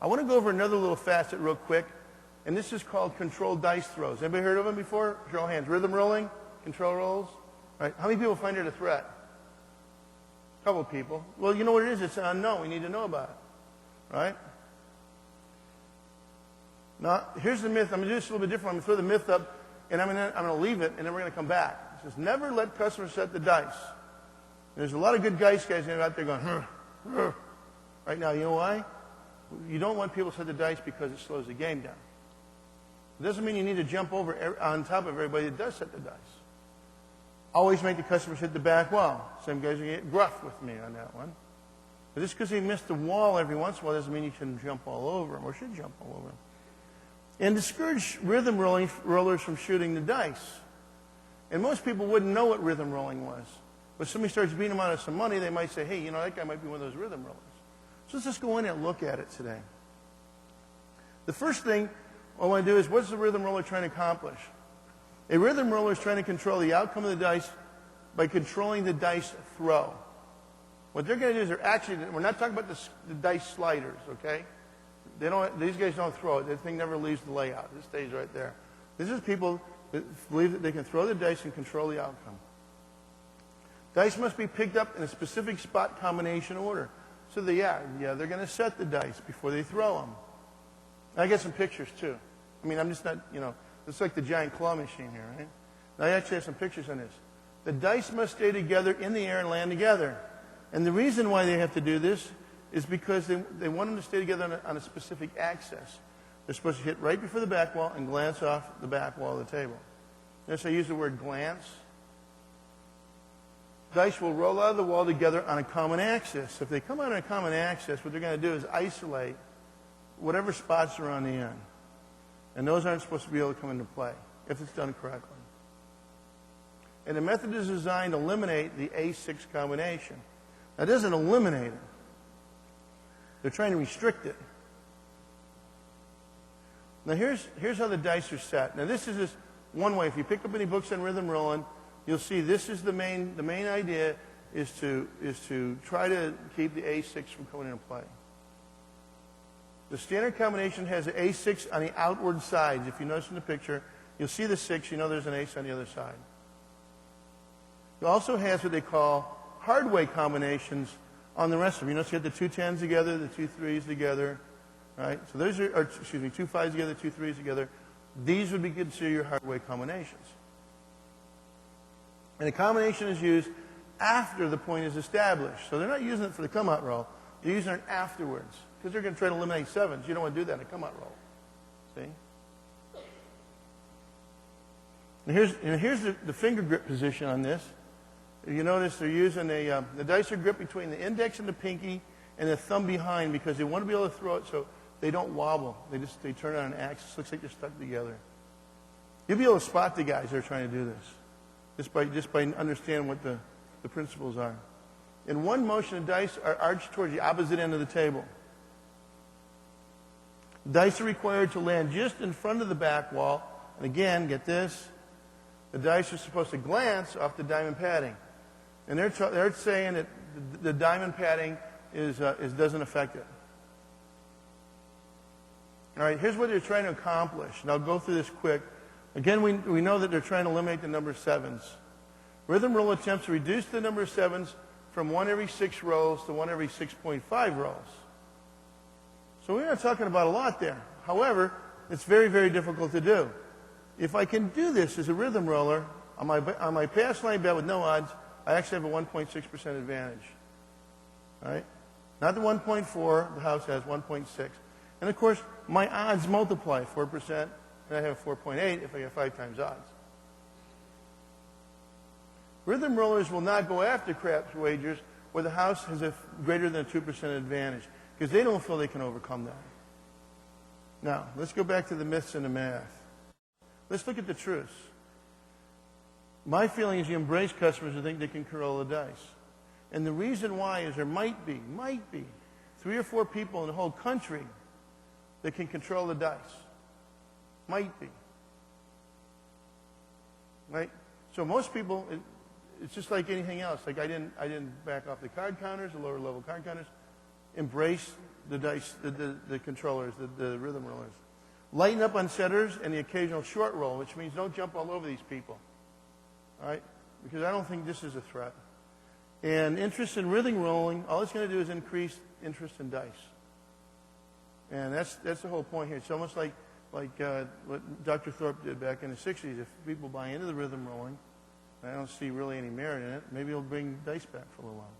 I want to go over another little facet real quick, and this is called controlled dice throws. Anybody heard of them before? Show of hands. Rhythm rolling, control rolls. Right? How many people find it a threat? A couple of people. Well, you know what it is? It's an unknown. We need to know about it. Right? Now, here's the myth. I'm going to do this a little bit different. I'm going to throw the myth up, and I'm going to leave it, and then we're going to come back. It says, never let customers set the dice. There's a lot of good dice guys out there going, right now. You know why? You don't want people to set the dice because it slows the game down. It doesn't mean you need to jump over on top of everybody that does set the dice. Always make the customers hit the back wall. Some guys are getting gruff with me on that one. But just because they miss the wall every once in a while doesn't mean you shouldn't jump all over them or should jump all over them. And discourage rhythm rollers from shooting the dice. And most people wouldn't know what rhythm rolling was. But somebody starts beating them out of some money, they might say, hey, you know, that guy might be one of those rhythm rollers. So let's just go in and look at it today. The first thing I want to do is, what's the rhythm roller trying to accomplish? A rhythm roller is trying to control the outcome of the dice by controlling the dice throw. What they're going to do is we're not talking about the dice sliders, okay? These guys don't throw it. The thing never leaves the layout. It stays right there. These are people that believe that they can throw the dice and control the outcome. Dice must be picked up in a specific spot combination order. So they're going to set the dice before they throw them. I got some pictures too. I mean, I'm just not, it's like the giant claw machine here, right? Now I actually have some pictures on this. The dice must stay together in the air and land together. And the reason why they have to do this is because they want them to stay together on a specific axis. They're supposed to hit right before the back wall and glance off the back wall of the table. Notice I use the word glance. Dice will roll out of the wall together on a common axis. If they come out on a common axis, what they're going to do is isolate whatever spots are on the end. And those aren't supposed to be able to come into play if it's done correctly. And the method is designed to eliminate the A6 combination. Now, it doesn't eliminate it. They're trying to restrict it. Now, here's how the dice are set. Now, this is just one way. If you pick up any books on rhythm rolling, you'll see this is the main idea is to try to keep the A6 from coming into play. The standard combination has an A6 on the outward sides. If you notice in the picture, you'll see the 6. You know there's an ace on the other side. It also has what they call hard way combinations on the rest of them. You notice you have the 2 10s together, the 2 3s together, right? So those are, 2 5s together, 2 3s together. These would be considered your hard way combinations. And the combination is used after the point is established. So they're not using it for the come-out roll. They're using it afterwards because they're going to try to eliminate 7s. You don't want to do that in a come-out roll. See? And here's the finger grip position on this. You notice they're using the dice are gripped between the index and the pinky and the thumb behind because they want to be able to throw it so they don't wobble. They turn on an axis. Looks like they're stuck together. You'll be able to spot the guys that are trying to do this just by understanding what the principles are. In one motion, the dice are arched towards the opposite end of the table. Dice are required to land just in front of the back wall. And again, get this, the dice are supposed to glance off the diamond padding. And they're saying that the diamond padding doesn't affect it. All right, here's what they're trying to accomplish. And I'll go through this quick. Again, we know that they're trying to eliminate the number of 7s. Rhythm roll attempts to reduce the number of 7s from 1 every 6 rolls to 1 every 6.5 rolls. So we're not talking about a lot there. However, it's very, very difficult to do. If I can do this as a rhythm roller, on my pass line bet with no odds, I actually have a 1.6% advantage. All right? Not the 1.4, the house has 1.6. And of course, my odds multiply 4%, and I have 4.8 if I get 5 times odds. Rhythm rollers will not go after craps wagers where the house has a greater than a 2% advantage because they don't feel they can overcome that. Now, let's go back to the myths and the math. Let's look at the truths. My feeling is you embrace customers who think they can control the dice. And the reason why is there might be 3 or 4 people in the whole country that can control the dice. Might be. Right? So most people, it's just like anything else. Like I didn't back off the card counters, the lower level card counters. Embrace the dice, the controllers, the rhythm rollers. Lighten up on setters and the occasional short roll, which means don't jump all over these people. All right? Because I don't think this is a threat. And interest in rhythm rolling, all it's going to do is increase interest in dice. And that's the whole point here. It's almost like what Dr. Thorpe did back in the 60s. If people buy into the rhythm rolling, and I don't see really any merit in it, maybe it'll bring dice back for a little while.